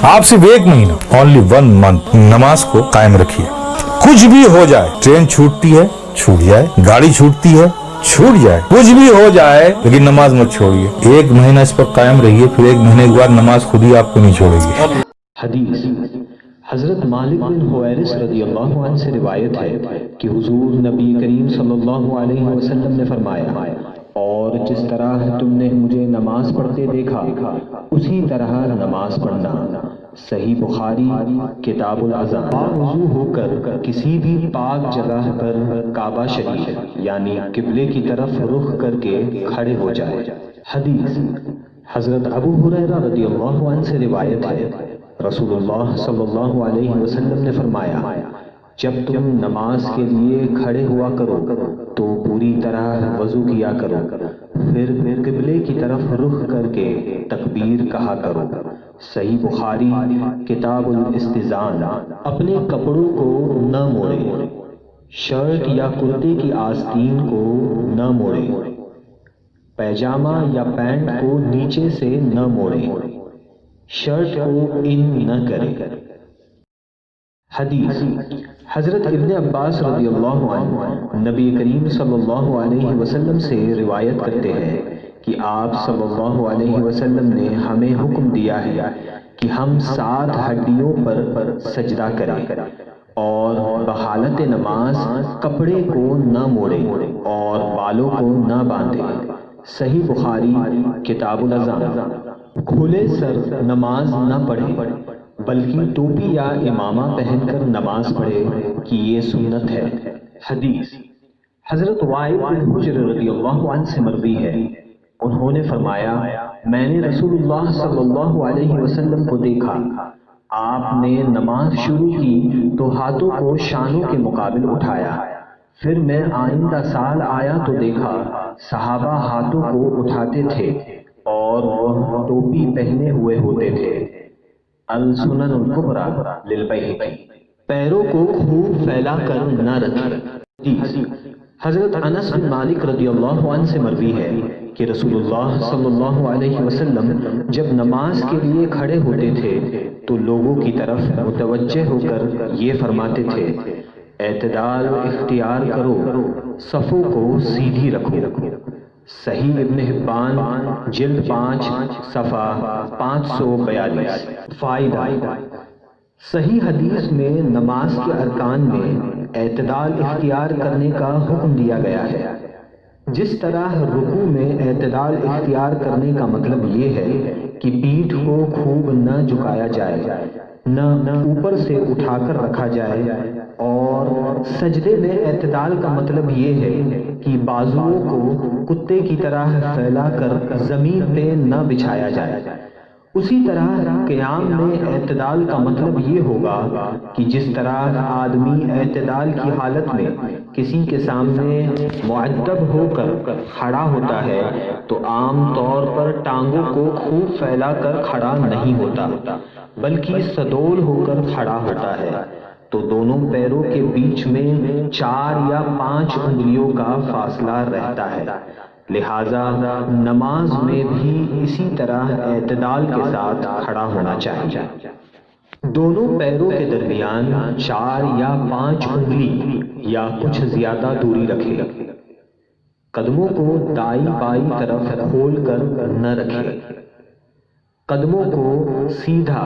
آپ صرف 1 مہینہ only 1 month نماز کو قائم رکھیے. کچھ بھی ہو جائے، ٹرین چھوٹتی ہے چھوٹ جائے، گاڑی چھوٹتی ہے چھوٹ جائے، کچھ بھی ہو جائے، لیکن نماز مت چھوڑیے. 1 مہینہ اس پر قائم رہیے، پھر 1 مہینے کے بعد نماز خود ہی آپ کو نہیں چھوڑے گی. حدیث حضرت مالک بن حویرث رضی اللہ عنہ سے روایت ہے کہ حضور نبی کریم صلی اللہ علیہ وسلم نے فرمایا، اور جس طرح تم نے مجھے نماز پڑھتے دیکھا اسی طرح نماز پڑھنا. صحیح بخاری کتاب الاذان. وضو ہو کر کسی بھی پاک جگہ پر کعبہ شریف یعنی قبلے کی طرف رخ کر کے کھڑے ہو جائے. حدیث حضرت ابو ہریرہ رضی اللہ عنہ سے روایت ہے، رسول اللہ صلی اللہ علیہ وسلم نے فرمایا، جب تم نماز کے لیے کھڑے ہوا کرو تو پوری طرح وضو کیا کرو، پھر قبلے کی طرف رخ کر کے تکبیر کہا کرو. صحیح بخاری کتاب الاستئذان. اپنے کپڑوں کو نہ موڑے، شرٹ یا کرتے کی آستین کو نہ موڑے، پیجامہ یا پینٹ کو نیچے سے نہ موڑے، شرٹ کو ان نہ کرے. حدیث حضرت ابن عباس رضی اللہ عنہ نبی کریم صلی اللہ علیہ وسلم سے روایت کرتے ہیں کہ آپ صلی اللہ علیہ وسلم نے ہمیں حکم دیا ہے کہ ہم 7 ہڈیوں پر سجدہ کریں اور بحالت نماز کپڑے کو نہ موڑے اور بالوں کو نہ باندھے. صحیح بخاری کتاب الاذان. کھلے سر نماز نہ پڑھے بلکہ ٹوپی یا امامہ پہن کر نماز پڑھے کہ یہ سنت ہے. حدیث حضرت وائل بن حجر رضی اللہ عنہ سے مروی ہے، انہوں نے فرمایا، میں نے رسول اللہ صلی اللہ علیہ وسلم کو دیکھا، آپ نے نماز شروع کی تو ہاتھوں کو شانوں کے مقابل اٹھایا. پھر میں آئندہ سال آیا تو دیکھا صحابہ ہاتھوں کو اٹھاتے تھے اور وہ ٹوپی پہنے ہوئے ہوتے تھے. السنن الکبری للبیہقی. پیروں کو خوب پھیلا کر نہ رکھیں. حضرت انس بن مالک رضی اللہ عنہ سے مروی ہے کہ رسول اللہ صلی اللہ علیہ وسلم جب نماز کے لیے کھڑے ہوتے تھے تو لوگوں کی طرف متوجہ ہو کر یہ فرماتے تھے، اعتدال اختیار کرو، صفوں کو سیدھی رکھو. صحیح ابن حبان جلد 5 صفحہ 542. فائدہ صحیح حدیث میں نماز کے ارکان میں اعتدال اختیار کرنے کا حکم دیا گیا ہے. جس طرح رکوع میں اعتدال اختیار کرنے کا مطلب یہ ہے کہ پیٹھ کو خوب نہ جھکایا جائے، نہ اوپر سے اٹھا کر رکھا جائے، اور سجدے میں اعتدال کا مطلب یہ ہے کہ بازوؤں کو کتے کی طرح پھیلا کر زمین پہ نہ بچھایا جائے. اسی طرح قیام میں اعتدال کا مطلب یہ ہوگا کہ جس طرح آدمی اعتدال کی حالت میں کسی کے سامنے معدب ہو کر کھڑا ہوتا ہے تو عام طور پر ٹانگوں کو خوب پھیلا کر کھڑا نہیں ہوتا بلکہ سڈول ہو کر کھڑا ہوتا ہے، تو دونوں پیروں کے بیچ میں 4 یا 5 انگلیوں کا فاصلہ رہتا ہے. لہذا نماز میں بھی اسی طرح اعتدال کے ساتھ کھڑا ہونا چاہیے. دونوں پیروں کے درمیان 4 یا 5 انگلی یا کچھ زیادہ دوری رکھے. قدموں کو دائیں بائیں طرف کھول کر نہ رکھے. قدموں کو سیدھا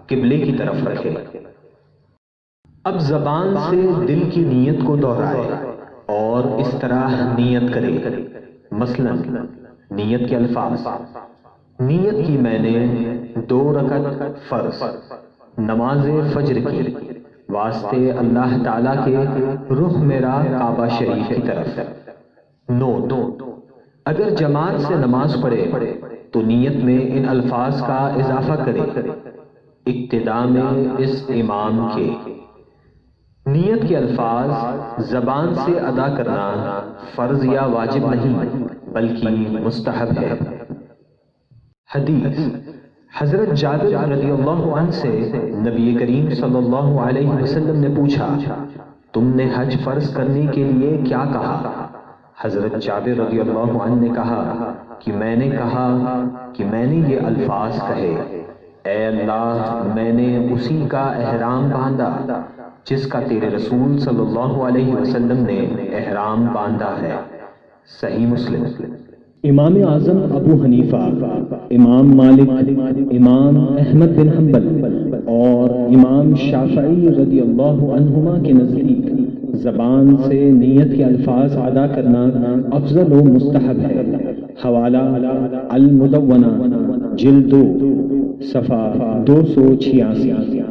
قبلے کی طرف رکھے. اب زبان سے دل کی نیت کو دہرائے اور اس طرح نیت کرے. مثلا نیت کے الفاظ: نیت کی میں نے 2 رکعت فرض نماز فجر کی واسطے اللہ تعالیٰ کے رخ میرا کعبہ شریف کی طرف. نوٹ: اگر جماعت سے نماز پڑھے تو نیت میں ان الفاظ کا اضافہ کرے اقتداء میں اس امام کے. نیت کے الفاظ زبان سے ادا کرنا فرض یا واجب نہیں بلکہ مستحب ہے. حدیث حضرت جابر رضی اللہ عنہ سے نبی کریم صلی اللہ علیہ وسلم نے پوچھا، تم نے حج فرض کرنے کے لیے کیا کہا؟ حضرت جابر رضی اللہ عنہ نے کہا کہ میں نے کہا کہ میں نے یہ الفاظ کہے، اے اللہ، میں نے اسی کا احرام باندھا جس کا تیرے رسول صلی اللہ علیہ وسلم نے احرام باندھا ہے۔ صحیح مسلم۔ امام اعظم ابو حنیفہ، امام مالک، امام احمد بن حنبل اور امام شافعی رضی اللہ عنہما کے نزدیک زبان سے نیت کے الفاظ ادا کرنا افضل و مستحب ہے۔ حوالہ المدونہ جلد 2 صفحہ 286،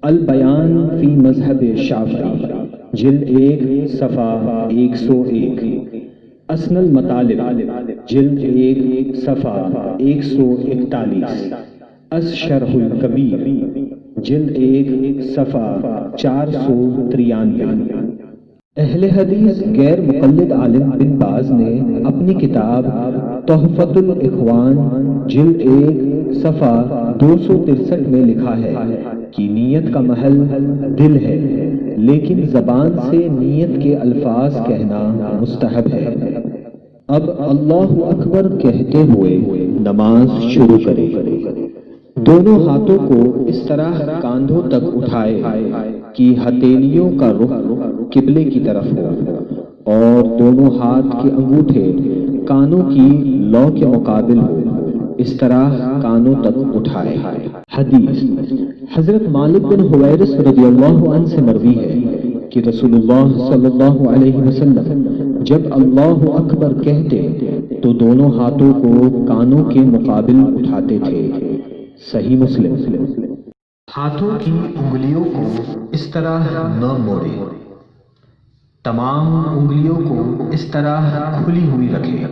البیان فی مذہب شافعی جلد 1 صفحہ 101، اسن المطالب جلد 1 صفحہ 141، الشرح الکبیر جلد 1 صفحہ 493۔ اہل حدیث غیر مقلد عالم بن باز نے اپنی کتاب تحفۃ الاخوان جلد 1 صفحہ 263 میں لکھا ہے کہ نیت کا محل دل ہے، لیکن زبان سے نیت کے الفاظ کہنا مستحب ہے۔ اب اللہ اکبر کہتے ہوئے نماز شروع کرے، دونوں ہاتھوں کو اس طرح کاندھوں تک اٹھائے کہ ہتھیلیوں کا رخ قبلے کی طرف ہو اور دونوں ہاتھ کے انگوٹھے کانوں کی لو کے مقابل ہو، اس طرح کانوں تک اٹھائے۔ حدیث حضرت مالک بن حویرث رضی اللہ عنہ سے مروی ہے کہ رسول اللہ صلی اللہ علیہ وسلم جب اللہ اکبر کہتے تو دونوں ہاتھوں کو کانوں کے مقابل اٹھاتے تھے۔ صحیح مسلم۔ ہاتھوں کی انگلیوں کو اس طرح نہ موڑے، تمام انگلیوں کو اس طرح کھلی ہوئی رکھے،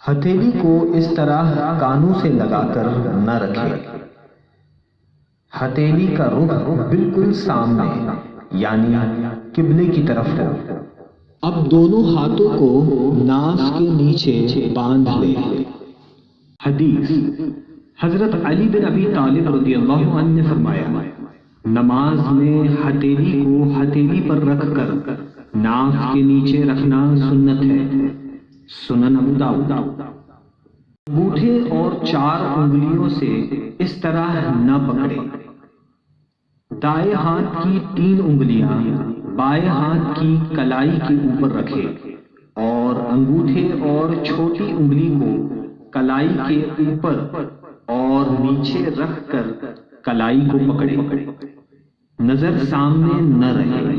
ہتھیلی کو اس طرح کانوں سے لگا کر نہ رکھے، ہتھیلی کا رخ بالکل سامنے یعنی قبلے کی طرف ہو۔ اب دونوں ہاتھوں کو ناف کے نیچے باندھ لے۔ حدیث حضرت علی بن ابی طالب رضی اللہ عنہ نے فرمایا، نماز میں ہتھیلی کو ہتھیلی پر رکھ کر ناف کے نیچے رکھنا سنت ہے۔ سنن ابو داؤد۔ انگوٹھے اور 4 انگلیوں سے اس طرح نہ پکڑے، دائیں ہاتھ کی 3 انگلیاں بائیں ہاتھ کی کلائی کے اوپر رکھے اور انگوٹھے اور چھوٹی انگلی کو کلائی کے اوپر اور نیچے رکھ کر کلائی کو پکڑے، نظر سامنے نہ رہے،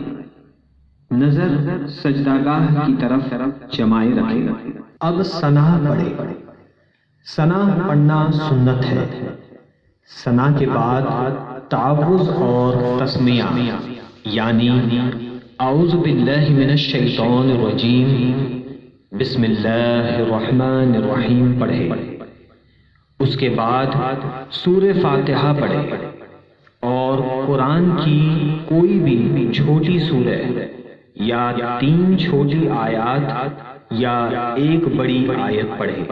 نظر سجدہ گاہ کی طرف جمائے رکھے۔ اب ثنا پڑھے۔ ثنا پڑھنا سنت ہے۔ ثنا کے بعد تعوذ اور تسمیہ یعنی اعوذ باللہ من الشیطان الرجیم بسم اللہ الرحمن الرحیم پڑھے۔ اس کے بعد سورہ فاتحہ پڑھے اور قرآن کی کوئی بھی چھوٹی سورہ یا 3 چھوٹی آیات یا 1 بڑی آیت پڑھے۔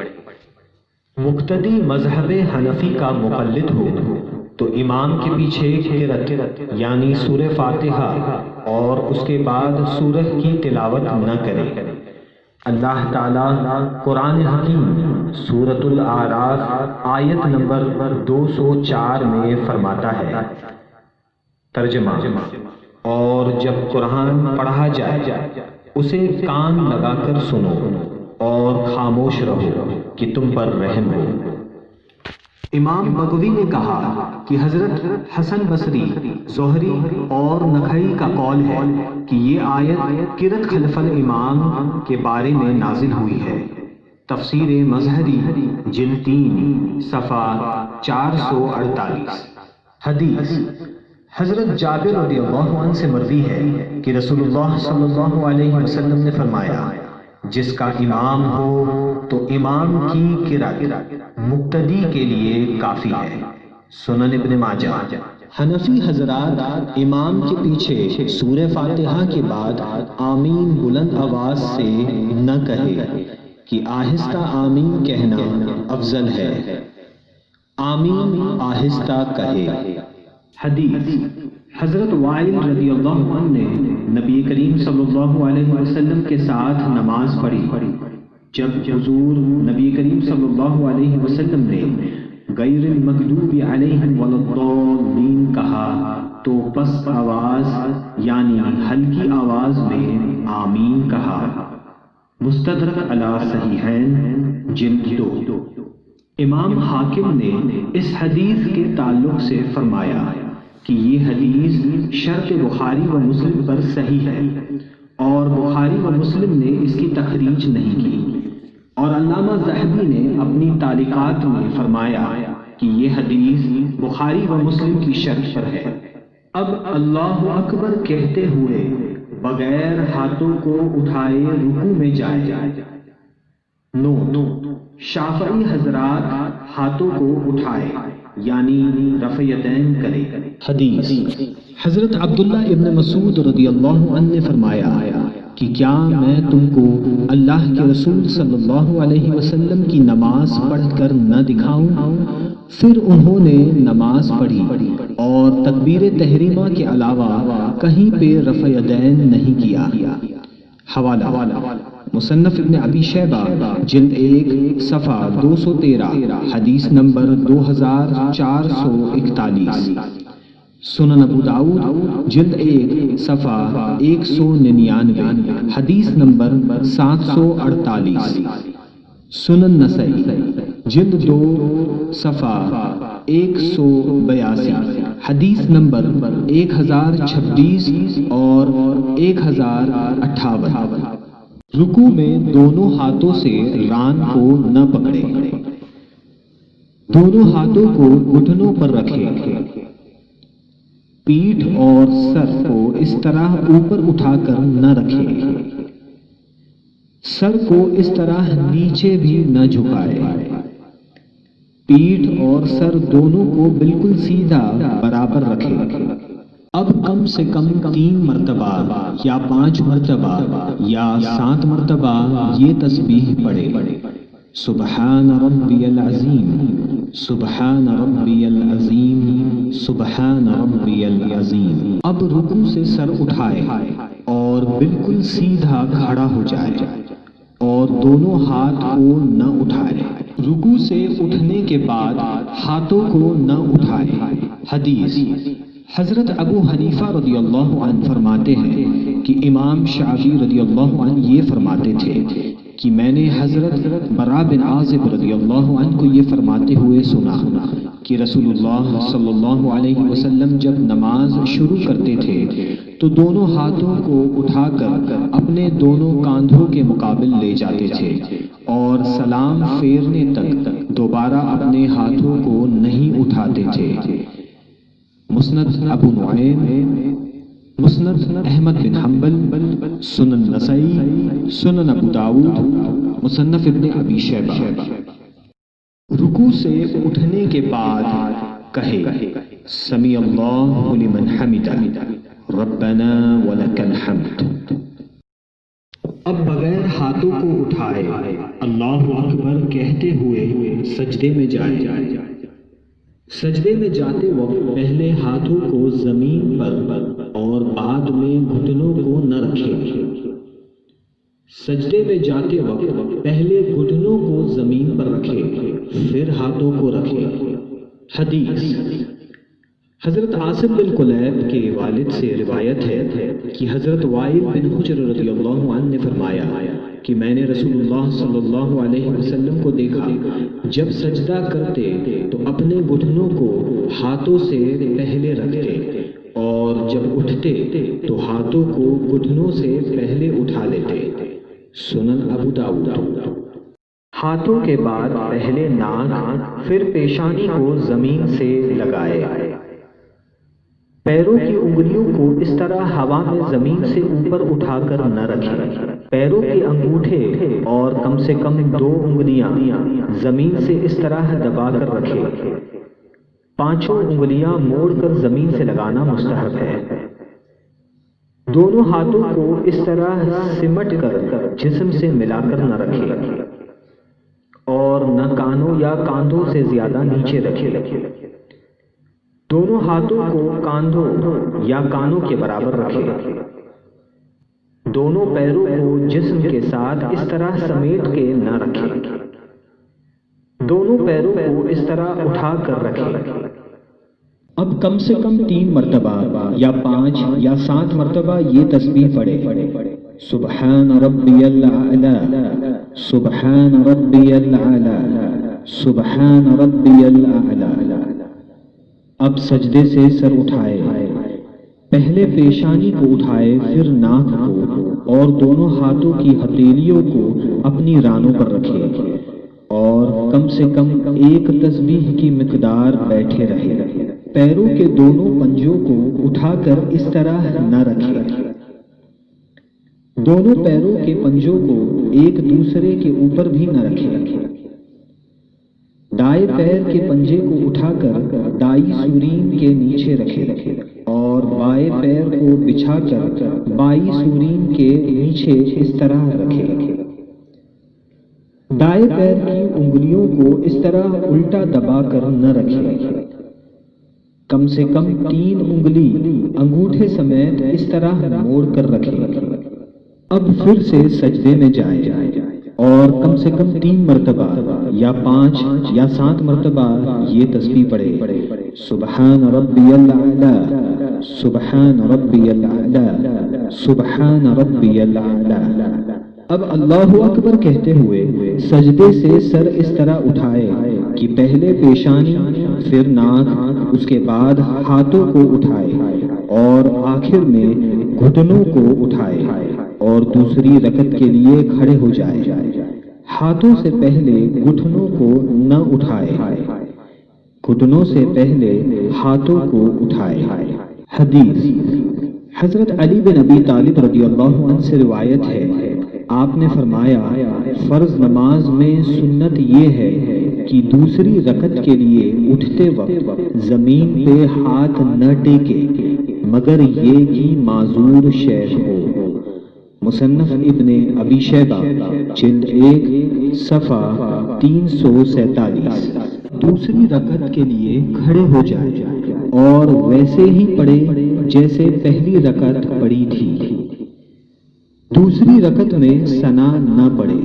مقتدی مذہب حنفی کا مقلد ہو تو امام کے پیچھے قرأت یعنی سورہ فاتحہ اور اس کے بعد سورہ کی تلاوت نہ کرے۔ اللہ تعالیٰ قرآن حکیم سورۃ الاعراف آیت نمبر 204 میں فرماتا ہے، ترجمہ، اور جب قرآن پڑھا جائے اسے کان لگا کر سنو اور خاموش رہو کہ تم پر رحم ہو۔ امام بغوی نے کہا کہ حضرت حسن بصری، زہری اور نخعی کا قول ہے کہ یہ آیت قرأت خلف الامام کے بارے میں نازل ہوئی ہے۔ تفسیر مظہری جلد 3 صفحہ 448۔ حدیث حضرت جابر رضی اللہ عنہ سے مروی ہے کہ رسول اللہ صلی اللہ علیہ وسلم نے فرمایا، جس کا امام ہو تو امام کی قرأت مقتدی کے لیے کافی ہے۔ سنن ابن ماجہ۔ حنفی حضرات امام کے پیچھے سورہ فاتحہ کے بعد آمین بلند آواز سے نہ کہے کہ آہستہ آمین کہنا افضل ہے۔ آمین آہستہ کہے۔ حدیث، حضرت وائل رضی اللہ عنہ نے نبی کریم صلی اللہ علیہ وسلم کے ساتھ نماز پڑھی۔ جب حضور نبی کریم صلی اللہ علیہ وسلم نے غیر المغضوب علیہم ولا الضالین کہا تو پست آواز یعنی ہلکی آواز میں آمین کہا۔ مستدرک علی صحیحین جلد 2۔ امام حاکم نے اس حدیث کے تعلق سے فرمایا کہ یہ حدیث شرط بخاری و مسلم پر صحیح ہے اور بخاری و مسلم نے اس کی تخریج نہیں کی، اور علامہ ذہبی نے اپنی تعلیقات میں فرمایا کہ یہ حدیث بخاری و مسلم کی شرط پر ہے۔ اب اللہ اکبر کہتے ہوئے بغیر ہاتھوں کو اٹھائے رکوع میں جائے۔ نوٹ: شافعی حضرات ہاتھوں کو اٹھائے یعنی رفع یدین کرے۔ حدیث، حضرت عبداللہ ابن مسعود رضی اللہ عنہ نے فرمایا کہ کیا میں تم کو اللہ کے رسول صلی اللہ علیہ وسلم کی نماز پڑھ کر نہ دکھاؤں؟ پھر انہوں نے نماز پڑھی اور تکبیر تحریمہ کے علاوہ کہیں پہ رفع یدین نہیں کیا۔ حوالہ مصنف ابن ابی شیبہ جلد 1 صفحہ 213 حدیث نمبر 2441۔ سنن ابو داؤد جلد 1 صفحہ 199 حدیث نمبر 748۔ سنن نسائی جلد 2 صفحہ 182 حدیث نمبر 1026 اور 1058۔ رکوع میں دونوں ہاتھوں سے ران کو نہ پکڑے، دونوں ہاتھوں کو گھٹنوں پر رکھے، پیٹھ اور سر کو اس طرح اوپر اٹھا کر نہ رکھے، سر کو اس طرح نیچے بھی نہ جھکائے، پیٹھ اور سر دونوں کو بالکل سیدھا برابر رکھے۔ اب کم سے کم 3 مرتبہ یا 5 مرتبہ یا 7 مرتبہ یہ تسبیح پڑھے: سبحان ربی العظیم، سبحان ربی العظیم، سبحان ربی العظیم۔ اب رکوع سے سر اٹھائے اور بالکل سیدھا کھڑا ہو جائے اور دونوں ہاتھ کو نہ اٹھائے۔ رکوع سے اٹھنے کے بعد ہاتھوں کو نہ اٹھائے۔ حدیث، حضرت ابو حنیفہ رضی اللہ عنہ فرماتے ہیں کہ امام شعبی رضی اللہ عنہ یہ فرماتے تھے کہ میں نے حضرت براء بن عازب رضی اللہ عنہ کو یہ فرماتے ہوئے سنا کہ رسول اللہ صلی اللہ علیہ وسلم جب نماز شروع کرتے تھے تو دونوں ہاتھوں کو اٹھا کر اپنے دونوں کاندھوں کے مقابل لے جاتے تھے اور سلام پھیرنے تک دوبارہ اپنے ہاتھوں کو نہیں اٹھاتے تھے۔ مسند ابو نعیم، مسند احمد بن حنبل، سنن نسائی، سنن ابو داؤد، مصنف ابن ابی شیبہ۔ رکوع سے اٹھنے کے بعد کہے: سمیع اللہ لمن حمدہ، ربنا ولک الحمد۔ اب بغیر ہاتھوں کو اٹھائے اللہ اکبر کہتے ہوئے سجدے میں جائے۔ سجدے میں جاتے وقت پہلے ہاتھوں کو زمین پر اور بعد میں گھٹنوں کو نہ رکھے۔ سجدے میں جاتے وقت پہلے گھٹنوں کو زمین پر رکھے، پھر ہاتھوں کو رکھے۔ حدیث، حضرت عاصم بن قلیب کے والد سے روایت ہے کہ حضرت وائل بن حجر رضی اللہ عنہ نے فرمایا کہ میں نے رسول اللہ صلی اللہ علیہ وسلم کو دیکھا جب سجدہ کرتے تو اپنے گھٹنوں کو ہاتھوں سے پہلے رکھتے اور جب اٹھتے تو ہاتھوں کو گھٹنوں سے پہلے اٹھا لیتے۔ سنن ابو داؤد۔ ہاتھوں کے بعد پہلے ناک پھر پیشانی کو زمین سے لگائے۔ پیروں کی انگلیوں کو اس طرح ہوا میں زمین سے اوپر اٹھا کر نہ رکھیں۔ پیروں کے انگوٹھے اور کم سے کم 2 انگلیاں زمین سے اس طرح دبا کر رکھیں۔ 5 انگلیاں موڑ کر زمین سے لگانا مستحب ہے۔ دونوں ہاتھوں کو اس طرح سمٹ کر جسم سے ملا کر نہ رکھیں اور نہ کانوں یا کاندھوں سے زیادہ نیچے رکھے۔ دونوں ہاتھوں کو کاندھوں یا کانوں کے برابر رکھے۔ دونوں پیروں کو جسم کے ساتھ اس طرح سمیٹ کے نہ رکھے۔ دونوں پیروں کو اس طرح اٹھا کر رکھے۔ اب کم سے کم 3 مرتبہ یا 5 یا 7 مرتبہ یہ تسبیح پڑھے، سبحان ربی الاعلی، سبحان ربی الاعلی، سبحان ربی الاعلی۔ اب سجدے سے سر اٹھائے، پہلے پیشانی کو اٹھائے، پھر ناک کو اور دونوں ہاتھوں کی ہتھیلیوں کو اپنی رانوں پر رکھے اور کم سے کم 1 تسبیح کی مقدار بیٹھے رہے۔ پیروں کے دونوں پنجوں کو اٹھا کر اس طرح نہ رکھے۔ دونوں پیروں کے پنجوں کو ایک دوسرے کے اوپر بھی نہ رکھے۔ دائیں پیر کے پنجے کو اٹھا کر دائیں سورین کے نیچے رکھے اور بائیں پیر کو بچھا کر بائیں سورین کے نیچے اس طرح رکھے۔ دائیں پیر کی انگلیوں کو اس طرح الٹا دبا کر نہ رکھے۔ کم سے کم 3 انگلی انگوٹھے سمیت اس طرح موڑ کر رکھے۔ اب پھر سے سجدے میں جائے اور کم سے کم 3 مرتبہ یا 5 یا 7 مرتبہ یہ تسبیح پڑھے، سبحان ربی الاعلی، سبحان ربی الاعلی، سبحان ربی الاعلی۔ اب اللہ اکبر کہتے ہوئے سجدے سے سر اس طرح اٹھائے کہ پہلے پیشانی، پھر ناک، اس کے بعد ہاتھوں کو اٹھائے اور آخر میں گھٹنوں کو اٹھائے اور دوسری رکعت کے لیے کھڑے ہو جائے۔ ہاتھوں سے پہلے گھٹنوں کو نہ اٹھائے، گھٹنوں سے پہلے ہاتھوں کو اٹھائے۔ حدیث حضرت علی بن ابی طالب رضی اللہ عنہ سے روایت ہے، آپ نے فرمایا فرض نماز میں سنت یہ ہے کہ دوسری رکعت کے لیے اٹھتے وقت زمین پہ ہاتھ نہ ٹیکے مگر یہ کہ معذور شیخ ہو۔ مصنف ابن ابی شیبہ جلد 1 صفحہ 347۔ دوسری رکعت کے لیے کھڑے ہو جائے اور ویسے ہی پڑھے جیسے پہلی رکعت پڑھی تھی۔ دوسری رکعت میں ثنا نہ پڑھے۔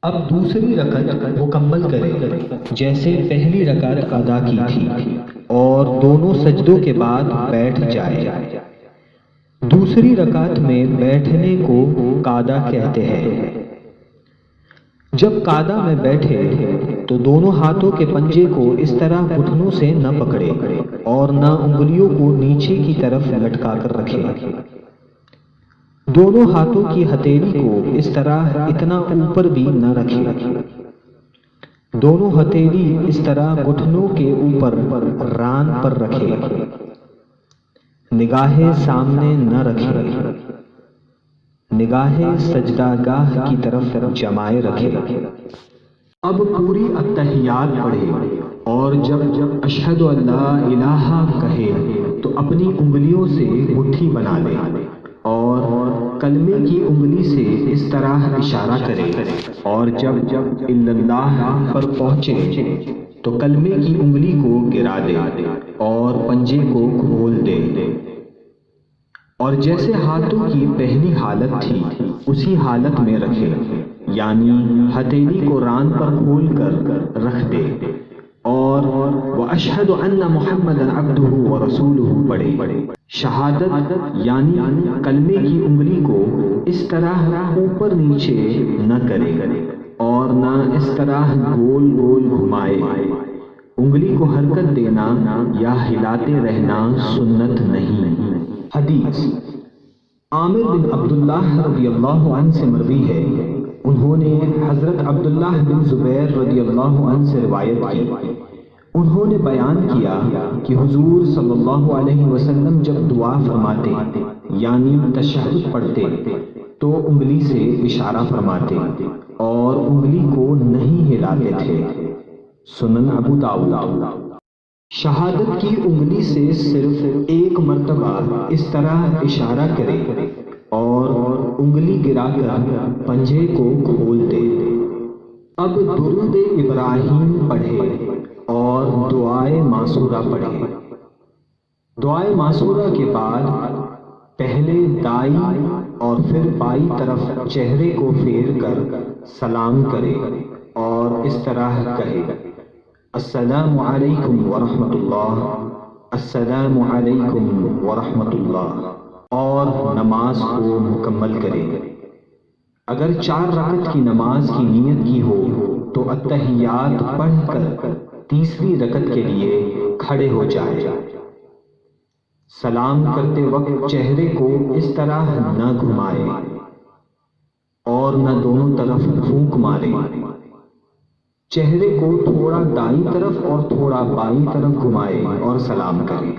اب دوسری رکعت مکمل کرے جیسے پہلی رکعت ادا کی تھی اور دونوں سجدوں کے بعد بیٹھ جائے۔ دوسری رکعت میں بیٹھنے کو قعدہ کہتے ہیں۔ جب قعدہ میں بیٹھے تو دونوں ہاتھوں کے پنجے کو اس طرح گھٹنوں سے نہ پکڑے اور نہ انگلیوں کو نیچے کی طرف لٹکا کر رکھے۔ دونوں ہاتھوں کی ہتھیلی کو اس طرح اتنا اوپر بھی نہ رکھے۔ دونوں ہتھیلی اس طرح گھٹنوں کے اوپر ران پر رکھے۔ نگاہیں سامنے نہ رکھے، نگاہیں سجدہ گاہ کی طرف جمائے رکھے۔ اب پوری التحیات پڑھے اور جب اشہد ان لا الہ کہے تو اپنی انگلیوں سے مٹھی بنا لے اور کلمے کی انگلی سے اس طرح اشارہ کرے اور جب الا اللہ پر پہنچے تو کلمے کی انگلی کو گرا دے اور پنجے کو کھول دے اور جیسے ہاتھوں کی پہلی حالت تھی اسی حالت میں رکھے، یعنی ہتھیلی کو ران پر کھول کر رکھ دے اور وَأَشْهَدُ أَنَّ مُحَمَّدًا عَبْدُهُ وَرَسُولُهُ پڑھے۔ شہادت یعنی کلمے کی انگلی کو اس طرح اوپر نیچے نہ کرے اور نہ اس طرح گول گول گھمائے۔ انگلی کو حرکت دینا یا ہلاتے رہنا سنت نہیں۔ حدیث عامر بن عبداللہ رضی اللہ عنہ سے مروی ہے، انہوں نے حضرت عبداللہ بن زبیر رضی اللہ عنہ سے روایت کی، انہوں نے بیان کیا کہ حضور صلی اللہ علیہ وسلم جب دعا فرماتے یعنی تشہد پڑھتے تو انگلی سے اشارہ فرماتے اور انگلی کو نہیں ہلاتے تھے۔ سنن ابو داؤد۔ شہادت کی انگلی سے صرف 1 مرتبہ اس طرح اشارہ کرے اور انگلی گرا کر پنجے کو کھول دے۔ اب درود ابراہیم پڑھے اور دعائے معصورہ پڑھے۔ دعائے معصورہ کے بعد پہلے دائیں اور پھر بائیں طرف چہرے کو پھیر کر سلام کرے اور اس طرح کہے: السلام علیکم ورحمۃ اللہ، السلام علیکم ورحمۃ اللہ، اور نماز کو مکمل کرے۔ اگر 4 رکعت کی نماز کی نیت کی ہو تو اتحیات پڑھ کر تیسری رکعت کے لیے کھڑے ہو جائے۔ سلام کرتے وقت چہرے کو اس طرح نہ گھمائے اور نہ دونوں طرف پھونک مارے۔ چہرے کو تھوڑا دائیں طرف اور تھوڑا بائیں طرف گھمائے اور سلام کرے۔